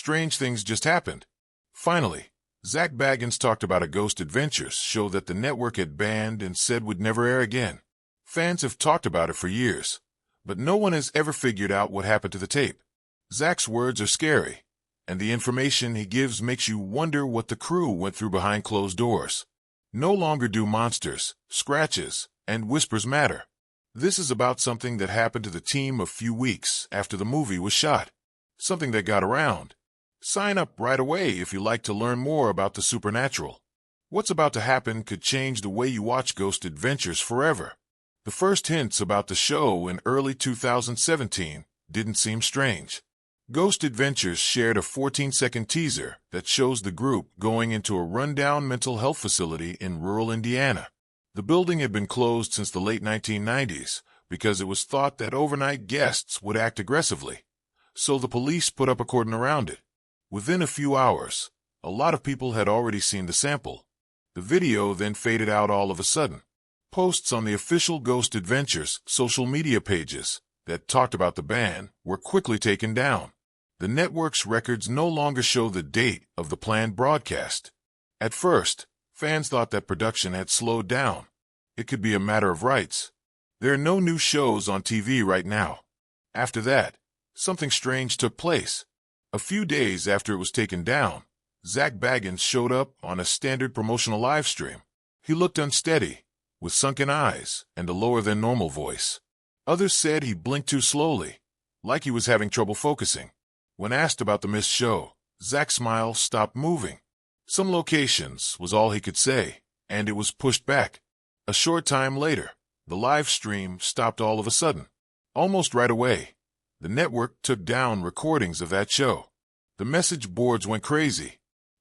strange things just happened. Finally, Zak Bagans talked about a Ghost Adventures show that the network had banned and said would never air again. Fans have talked about it for years, but no one has ever figured out what happened to the tape. Zak's words are scary, and the information he gives makes you wonder what the crew went through behind closed doors. No longer do monsters, scratches, and whispers matter. This is about something that happened to the team a few weeks after the movie was shot. Something that got around. Sign up right away if you like to learn more about the supernatural. What's about to happen could change the way you watch Ghost Adventures forever. The first hints about the show in early 2017 didn't seem strange. Ghost Adventures shared a 14-second teaser that shows the group going into a rundown mental health facility in rural Indiana. The building had been closed since the late 1990s because it was thought that overnight guests would act aggressively, so the police put up a cordon around it. Within a few hours, a lot of people had already seen the sample. The video then faded out all of a sudden. Posts on the official Ghost Adventures social media pages that talked about the ban were quickly taken down. The network's records no longer show the date of the planned broadcast. At first, fans thought that production had slowed down. It could be a matter of rights. There are no new shows on TV right now. After that, something strange took place. A few days after it was taken down, Zak Bagans showed up on a standard promotional live stream. He looked unsteady, with sunken eyes and a lower-than-normal voice. Others said he blinked too slowly, like he was having trouble focusing. When asked about the missed show, Zak's smile stopped moving. Some locations was all he could say, and it was pushed back. A short time later, the live stream stopped all of a sudden. Almost right away, the network took down recordings of that show. The message boards went crazy.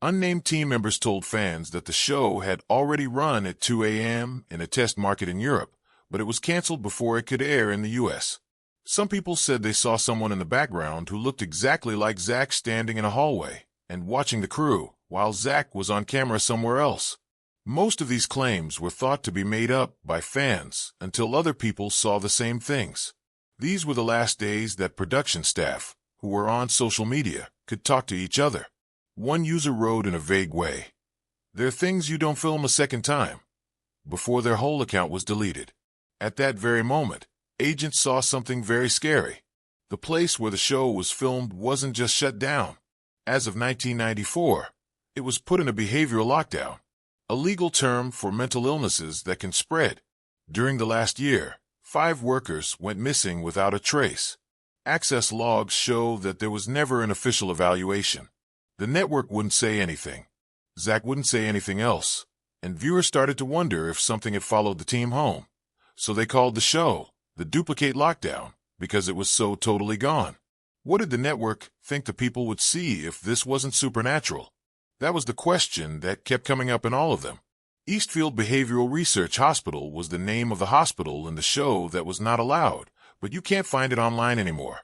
Unnamed team members told fans that the show had already run at 2 a.m. in a test market in Europe, but it was canceled before it could air in the U.S. Some people said they saw someone in the background who looked exactly like Zak standing in a hallway and watching the crew, while Zak was on camera somewhere else. Most of these claims were thought to be made up by fans until other people saw the same things. These were the last days that production staff, who were on social media, could talk to each other. One user wrote in a vague way, "There are things you don't film a second time," before their whole account was deleted. At that very moment, agents saw something very scary. The place where the show was filmed wasn't just shut down. As of 1994, it was put in a behavioral lockdown, a legal term for mental illnesses that can spread. During the last year, 5 workers went missing without a trace. Access logs show that there was never an official evaluation. The network wouldn't say anything. Zak wouldn't say anything else, and viewers started to wonder if something had followed the team home. So they called the show the Duplicate Lockdown because it was so totally gone. What did the network think the people would see if this wasn't supernatural? That was the question that kept coming up in all of them. Eastfield Behavioral Research Hospital was the name of the hospital in the show that was not allowed, but you can't find it online anymore.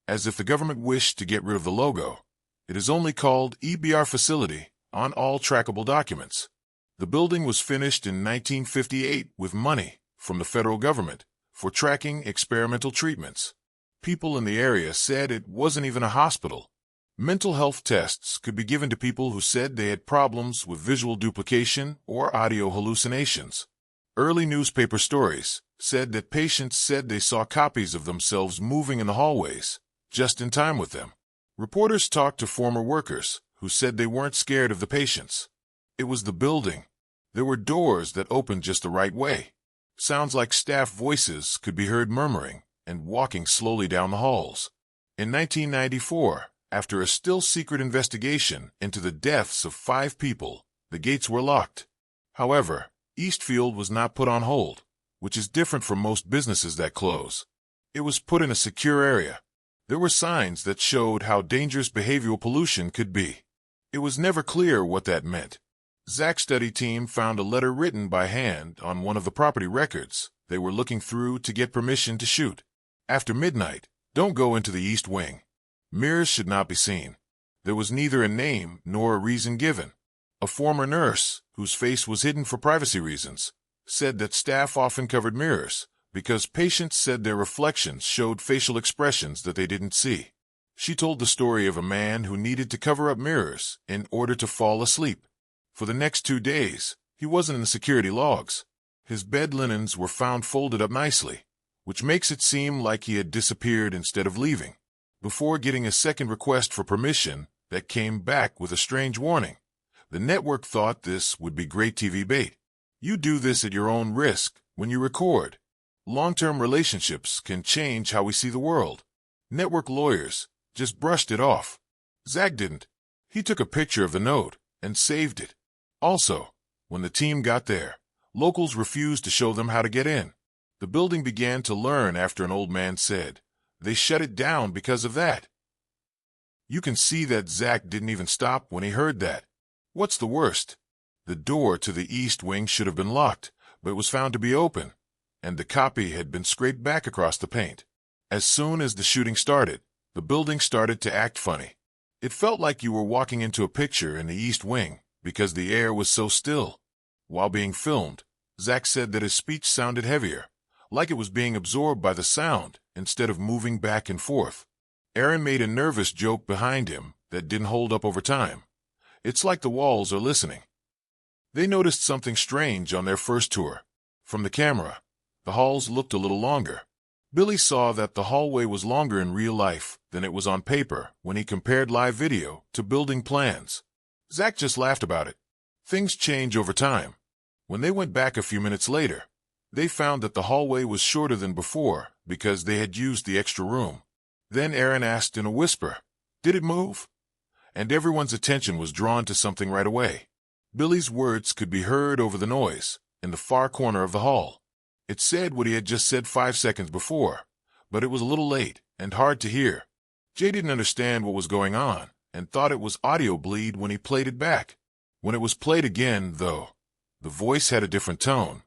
As if the government wished to get rid of the logo, it is only called EBR Facility on all trackable documents. The building was finished in 1958 with money from the federal government for tracking experimental treatments. People in the area said it wasn't even a hospital. Mental health tests could be given to people who said they had problems with visual duplication or audio hallucinations. Early newspaper stories said that patients said they saw copies of themselves moving in the hallways, just in time with them. Reporters talked to former workers who said they weren't scared of the patients. It was the building. There were doors that opened just the right way. Sounds like staff voices could be heard murmuring and walking slowly down the halls. In 1994, after a still-secret investigation into the deaths of 5 people, the gates were locked. However, Eastfield was not put on hold, which is different from most businesses that close. It was put in a secure area. There were signs that showed how dangerous behavioral pollution could be. It was never clear what that meant. Zak's study team found a letter written by hand on one of the property records they were looking through to get permission to shoot. After midnight, don't go into the East Wing. Mirrors should not be seen. There was neither a name nor a reason given. A former nurse, whose face was hidden for privacy reasons, said that staff often covered mirrors because patients said their reflections showed facial expressions that they didn't see. She told the story of a man who needed to cover up mirrors in order to fall asleep. For the next 2 days, he wasn't in the security logs. His bed linens were found folded up nicely, which makes it seem like he had disappeared instead of leaving. Before getting a second request for permission that came back with a strange warning, the network thought this would be great TV bait. You do this at your own risk when you record. Long-term relationships can change how we see the world. Network lawyers just brushed it off. Zak didn't. He took a picture of the note and saved it. Also, when the team got there, locals refused to show them how to get in. The building began to learn after an old man said they shut it down because of that. You can see that Zak didn't even stop when he heard that. What's the worst? The door to the east wing should have been locked, but it was found to be open, and the copy had been scraped back across the paint. As soon as the shooting started, the building started to act funny. It felt like you were walking into a picture in the east wing because the air was so still. While being filmed, Zak said that his speech sounded heavier, like it was being absorbed by the sound instead of moving back and forth. Aaron made a nervous joke behind him that didn't hold up over time. It's like the walls are listening. They noticed something strange on their first tour. From the camera, the halls looked a little longer. Billy saw that the hallway was longer in real life than it was on paper when he compared live video to building plans. Zak just laughed about it. Things change over time. When they went back a few minutes later, they found that the hallway was shorter than before because they had used the extra room. Then Aaron asked in a whisper, "Did it move?" And everyone's attention was drawn to something right away. Billy's words could be heard over the noise in the far corner of the hall. It said what he had just said 5 seconds before, but it was a little late and hard to hear. Jay didn't understand what was going on and thought it was audio bleed when he played it back. When it was played again, though, the voice had a different tone.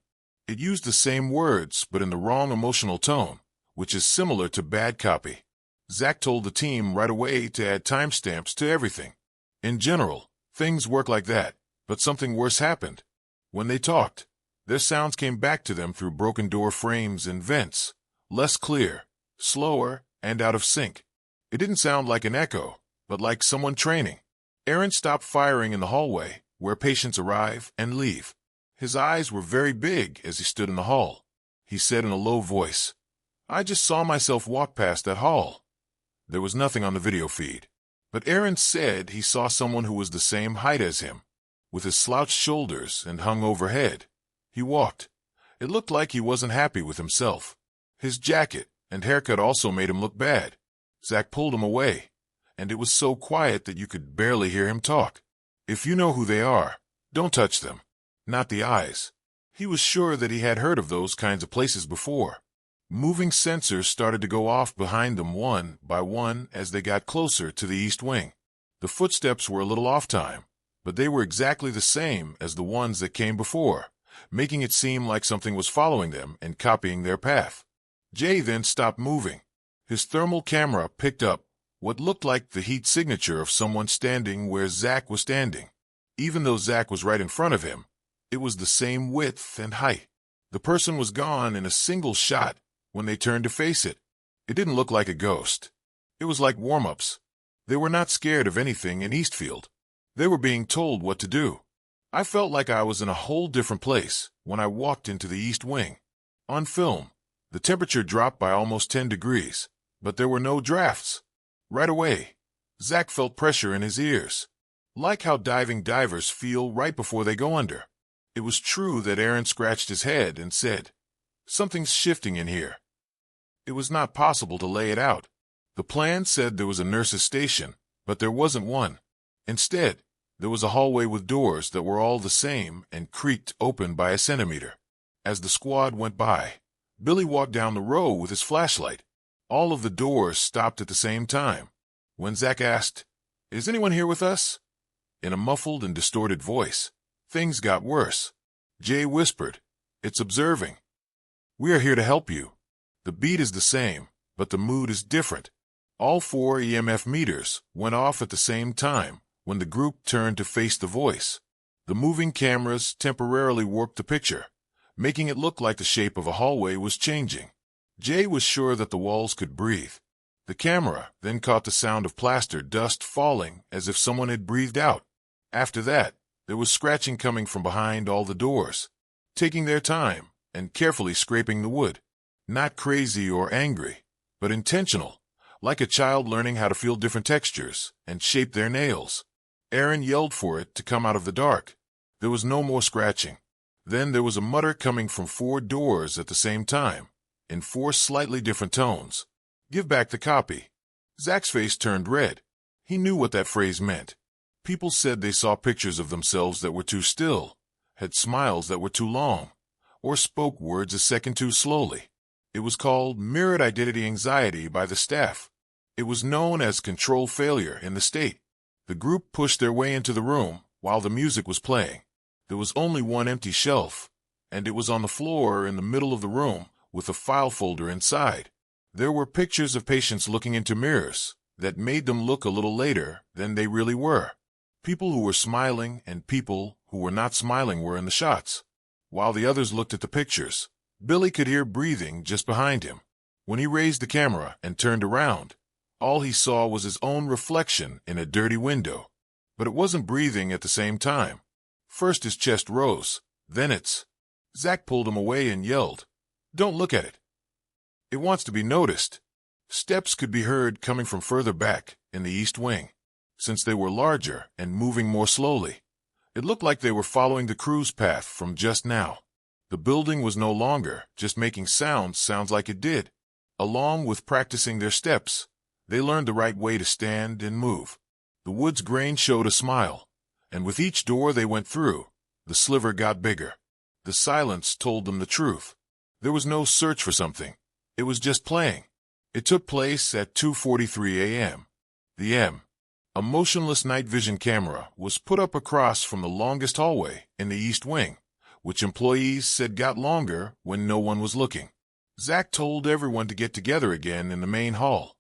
It used the same words, but in the wrong emotional tone, which is similar to bad copy. Zak told the team right away to add timestamps to everything. In general, things work like that, but something worse happened. When they talked, their sounds came back to them through broken door frames and vents, less clear, slower, and out of sync. It didn't sound like an echo, but like someone training. Aaron stopped firing in the hallway, where patients arrive and leave. His eyes were very big as he stood in the hall. He said in a low voice, "I just saw myself walk past that hall." There was nothing on the video feed, but Aaron said he saw someone who was the same height as him, with his slouched shoulders and hung overhead. He walked. It looked like he wasn't happy with himself. His jacket and haircut also made him look bad. Zak pulled him away, and it was so quiet that you could barely hear him talk. If you know who they are, don't touch them. Not the eyes. He was sure that he had heard of those kinds of places before. Moving sensors started to go off behind them one by one as they got closer to the east wing. The footsteps were a little off time, but they were exactly the same as the ones that came before, making it seem like something was following them and copying their path. Jay then stopped moving. His thermal camera picked up what looked like the heat signature of someone standing where Zak was standing. Even though Zak was right in front of him, it was the same width and height. The person was gone in a single shot when they turned to face it. It didn't look like a ghost. It was like warm-ups. They were not scared of anything in Eastfield. They were being told what to do. I felt like I was in a whole different place when I walked into the east wing. On film, the temperature dropped by almost 10 degrees, but there were no drafts. Right away, Zak felt pressure in his ears, like how diving divers feel right before they go under. It was true that Aaron scratched his head and said, "Something's shifting in here." It was not possible to lay it out. The plan said there was a nurse's station, but there wasn't one. Instead, there was a hallway with doors that were all the same and creaked open by a centimeter. As the squad went by, Billy walked down the row with his flashlight. All of the doors stopped at the same time. When Zak asked, "Is anyone here with us?" in a muffled and distorted voice, things got worse. Jay whispered, "It's observing. We are here to help you." The beat is the same, but the mood is different. All 4 EMF meters went off at the same time when the group turned to face the voice. The moving cameras temporarily warped the picture, making it look like the shape of a hallway was changing. Jay was sure that the walls could breathe. The camera then caught the sound of plaster dust falling as if someone had breathed out. After that, there was scratching coming from behind all the doors, taking their time and carefully scraping the wood. Not crazy or angry, but intentional, like a child learning how to feel different textures and shape their nails. Aaron yelled for it to come out of the dark. There was no more scratching. Then there was a mutter coming from 4 doors at the same time, in 4 slightly different tones. "Give back the copy." Zak's face turned red. He knew what that phrase meant. People said they saw pictures of themselves that were too still, had smiles that were too long, or spoke words a second too slowly. It was called mirrored identity anxiety by the staff. It was known as control failure in the state. The group pushed their way into the room while the music was playing. There was only one empty shelf, and it was on the floor in the middle of the room with a file folder inside. There were pictures of patients looking into mirrors that made them look a little later than they really were. People who were smiling and people who were not smiling were in the shots. While the others looked at the pictures, Billy could hear breathing just behind him. When he raised the camera and turned around, all he saw was his own reflection in a dirty window. But it wasn't breathing at the same time. First his chest rose, then its. Zak pulled him away and yelled, "Don't look at it. It wants to be noticed." Steps could be heard coming from further back in the east wing. Since they were larger and moving more slowly, it looked like they were following the cruise path from just now. The building was no longer just making sounds like it did. Along with practicing their steps, they learned the right way to stand and move. The wood's grain showed a smile, and with each door they went through, the sliver got bigger. The silence told them the truth. There was no search for something. It was just playing. It took place at 2:43 a.m. The M. A motionless night vision camera was put up across from the longest hallway in the east wing, which employees said got longer when no one was looking. Zak told everyone to get together again in the main hall.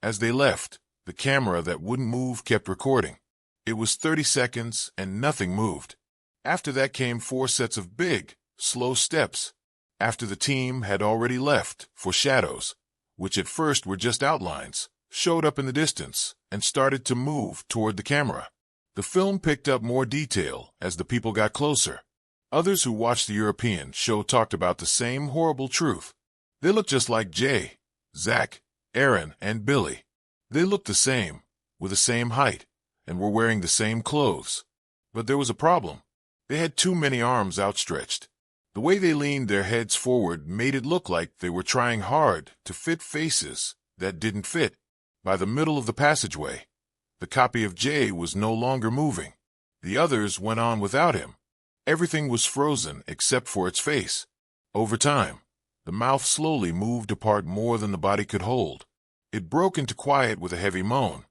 As they left, the camera that wouldn't move kept recording. It was 30 seconds and nothing moved. After that came 4 sets of big, slow steps. After the team had already left for shadows, which at first were just outlines, showed up in the distance and started to move toward the camera. The film picked up more detail as the people got closer. Others who watched the European show talked about the same horrible truth. They looked just like Jay, Zak, Aaron, and Billy. They looked the same, were the same height, and were wearing the same clothes. But there was a problem. They had too many arms outstretched. The way they leaned their heads forward made it look like they were trying hard to fit faces that didn't fit. By the middle of the passageway, the copy of Jay was no longer moving. The others went on without him. Everything was frozen except for its face. Over time, the mouth slowly moved apart more than the body could hold. It broke into quiet with a heavy moan.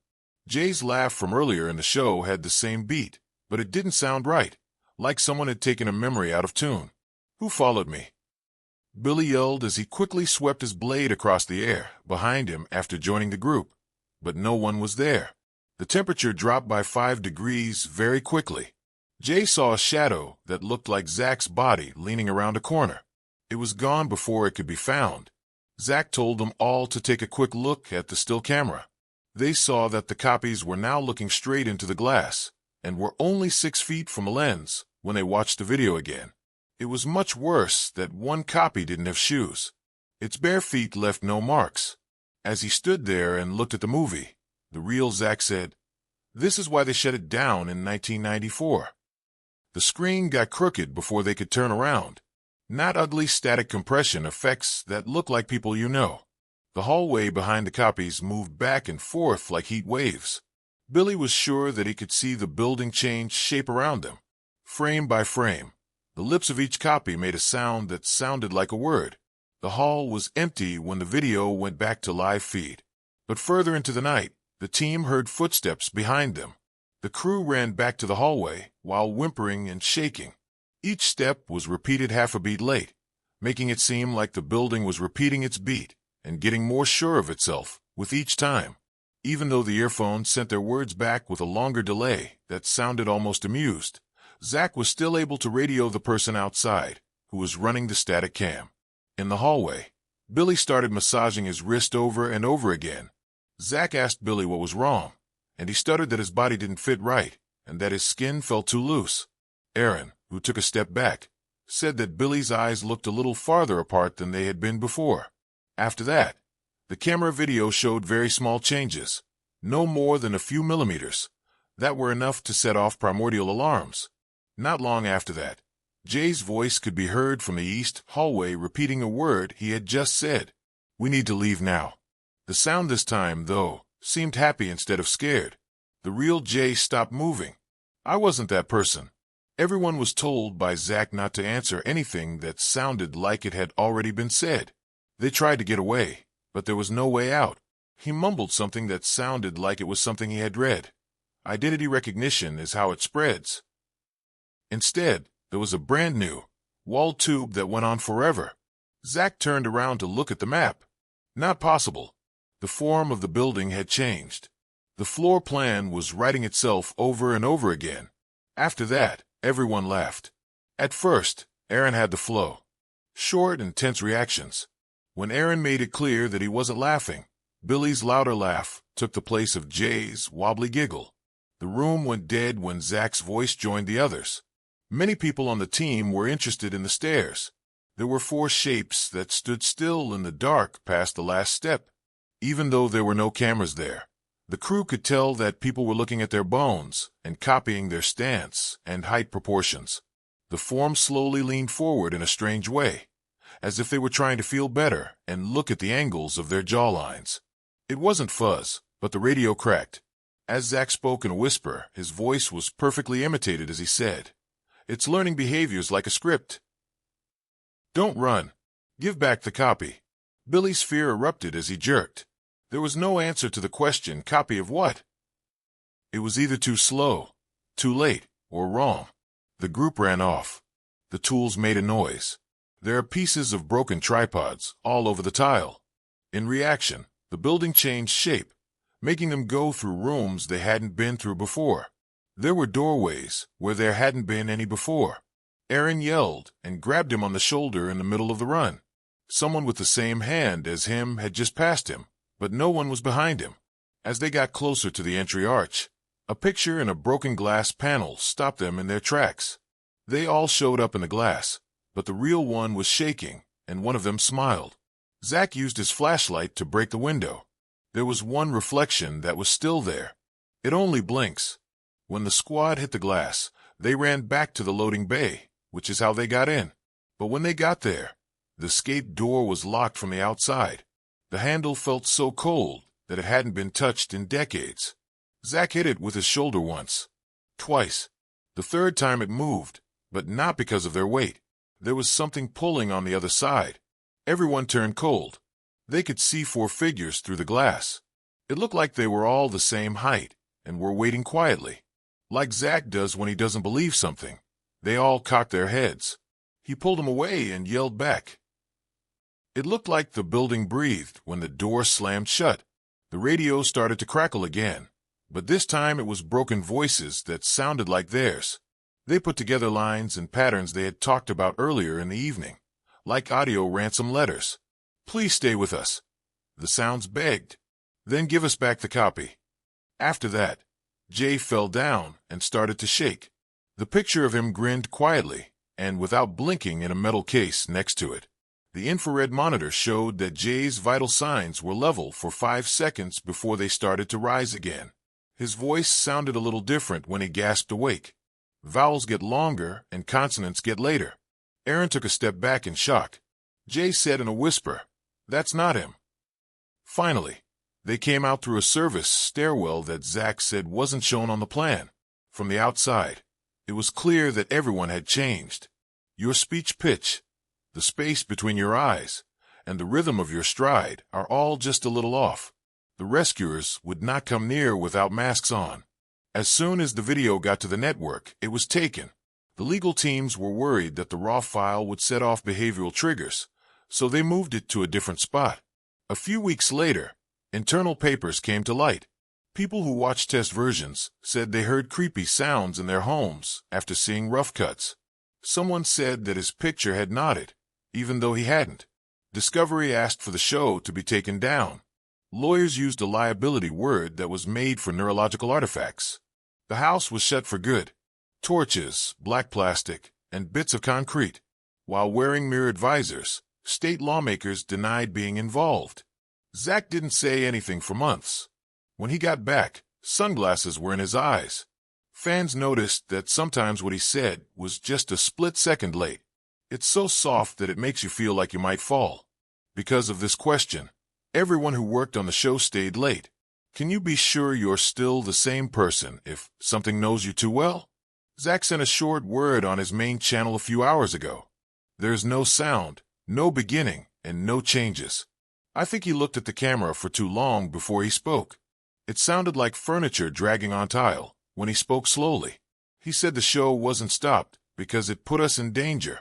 Jay's laugh from earlier in the show had the same beat, but it didn't sound right, like someone had taken a memory out of tune. "Who followed me?" Billy yelled as he quickly swept his blade across the air behind him after joining the group. But no one was there. The temperature dropped by 5 degrees very quickly. Jay saw a shadow that looked like Zak's body leaning around a corner. It was gone before it could be found. Zak told them all to take a quick look at the still camera. They saw that the copies were now looking straight into the glass and were only 6 feet from a lens when they watched the video again. It was much worse that one copy didn't have shoes. Its bare feet left no marks. As he stood there and looked at the movie, the real Zak said, "This is why they shut it down in 1994. The screen got crooked before they could turn around. Not ugly static compression effects that look like people you know." The hallway behind the copies moved back and forth like heat waves. Billy was sure that he could see the building change shape around them. Frame by frame, the lips of each copy made a sound that sounded like a word. The hall was empty when the video went back to live feed. But further into the night, the team heard footsteps behind them. The crew ran back to the hallway while whimpering and shaking. Each step was repeated half a beat late, making it seem like the building was repeating its beat and getting more sure of itself with each time. Even though the earphones sent their words back with a longer delay that sounded almost amused, Zak was still able to radio the person outside who was running the static cam. In the hallway, Billy started massaging his wrist over and over again. Zak asked Billy what was wrong, and he stuttered that his body didn't fit right and that his skin felt too loose. Aaron, who took a step back, said that Billy's eyes looked a little farther apart than they had been before. After that, the camera video showed very small changes, no more than a few millimeters, that were enough to set off primordial alarms. Not long after that, Jay's voice could be heard from the east hallway repeating a word he had just said. "We need to leave now." The sound this time, though, seemed happy instead of scared. The real Jay stopped moving. I wasn't that person. Everyone was told by Zak not to answer anything that sounded like it had already been said. They tried to get away, but there was no way out. He mumbled something that sounded like it was something he had read. Identity recognition is how it spreads. Instead, there was a brand new, wall tube that went on forever. Zak turned around to look at the map. Not possible. The form of the building had changed. The floor plan was writing itself over and over again. After that, everyone laughed. At first, Aaron had the flow. Short and tense reactions. When Aaron made it clear that he wasn't laughing, Billy's louder laugh took the place of Jay's wobbly giggle. The room went dead when Zak's voice joined the others. Many people on the team were interested in the stairs. There were 4 shapes that stood still in the dark past the last step. Even though there were no cameras there, the crew could tell that people were looking at their bones and copying their stance and height proportions. The form slowly leaned forward in a strange way, as if they were trying to feel better and look at the angles of their jawlines. It wasn't fuzz, but the radio cracked. As Zak spoke in a whisper, his voice was perfectly imitated as he said, "It's learning behaviors like a script. Don't run. Give back the copy." Billy's fear erupted as he jerked. There was no answer to the question, copy of what? It was either too slow, too late, or wrong. The group ran off. The tools made a noise. There are pieces of broken tripods all over the tile. In reaction, the building changed shape, making them go through rooms they hadn't been through before. There were doorways where there hadn't been any before. Aaron yelled and grabbed him on the shoulder in the middle of the run. Someone with the same hand as him had just passed him, but no one was behind him. As they got closer to the entry arch, a picture in a broken glass panel stopped them in their tracks. They all showed up in the glass, but the real one was shaking, and one of them smiled. Zak used his flashlight to break the window. There was one reflection that was still there. It only blinks. When the squad hit the glass, they ran back to the loading bay, which is how they got in. But when they got there, the escape door was locked from the outside. The handle felt so cold that it hadn't been touched in decades. Zak hit it with his shoulder once, twice. The third time it moved, but not because of their weight. There was something pulling on the other side. Everyone turned cold. They could see 4 figures through the glass. It looked like they were all the same height and were waiting quietly. Like Zak does when he doesn't believe something. They all cocked their heads. He pulled them away and yelled back. It looked like the building breathed when the door slammed shut. The radio started to crackle again, but this time it was broken voices that sounded like theirs. They put together lines and patterns they had talked about earlier in the evening, like audio ransom letters. "Please stay with us," the sounds begged. "Then give us back the copy." After that, Jay fell down and started to shake. The picture of him grinned quietly and without blinking in a metal case next to it. The infrared monitor showed that Jay's vital signs were level for 5 seconds before they started to rise again. His voice sounded a little different when he gasped awake. Vowels get longer and consonants get later. Aaron took a step back in shock. Jay said in a whisper, "That's not him." Finally, they came out through a service stairwell that Zak said wasn't shown on the plan. From the outside, it was clear that everyone had changed. Your speech pitch, the space between your eyes, and the rhythm of your stride are all just a little off. The rescuers would not come near without masks on. As soon as the video got to the network, it was taken. The legal teams were worried that the raw file would set off behavioral triggers, so they moved it to a different spot. A few weeks later, internal papers came to light. People who watched test versions said they heard creepy sounds in their homes after seeing rough cuts. Someone said that his picture had nodded, even though he hadn't. Discovery asked for the show to be taken down. Lawyers used a liability word that was made for neurological artifacts. The house was shut for good. Torches, black plastic, and bits of concrete. While wearing mirrored visors, state lawmakers denied being involved. Zak didn't say anything for months. When he got back, sunglasses were in his eyes. Fans noticed that sometimes what he said was just a split second late. It's so soft that it makes you feel like you might fall. Because of this question, everyone who worked on the show stayed late. Can you be sure you're still the same person if something knows you too well? Zak sent a short word on his main channel a few hours ago. There's no sound, no beginning, and no changes. I think he looked at the camera for too long before he spoke. It sounded like furniture dragging on tile when he spoke slowly. He said the show wasn't stopped because it put us in danger.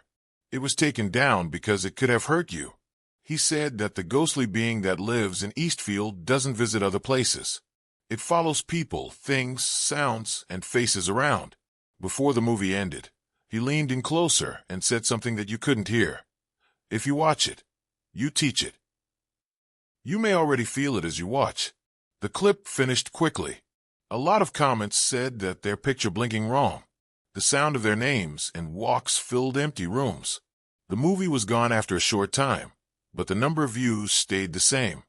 It was taken down because it could have hurt you. He said that the ghostly being that lives in Eastfield doesn't visit other places. It follows people, things, sounds, and faces around. Before the movie ended, he leaned in closer and said something that you couldn't hear. If you watch it, you teach it. You may already feel it as you watch. The clip finished quickly. A lot of comments said that their picture blinking wrong. The sound of their names and walks filled empty rooms. The movie was gone after a short time, but the number of views stayed the same.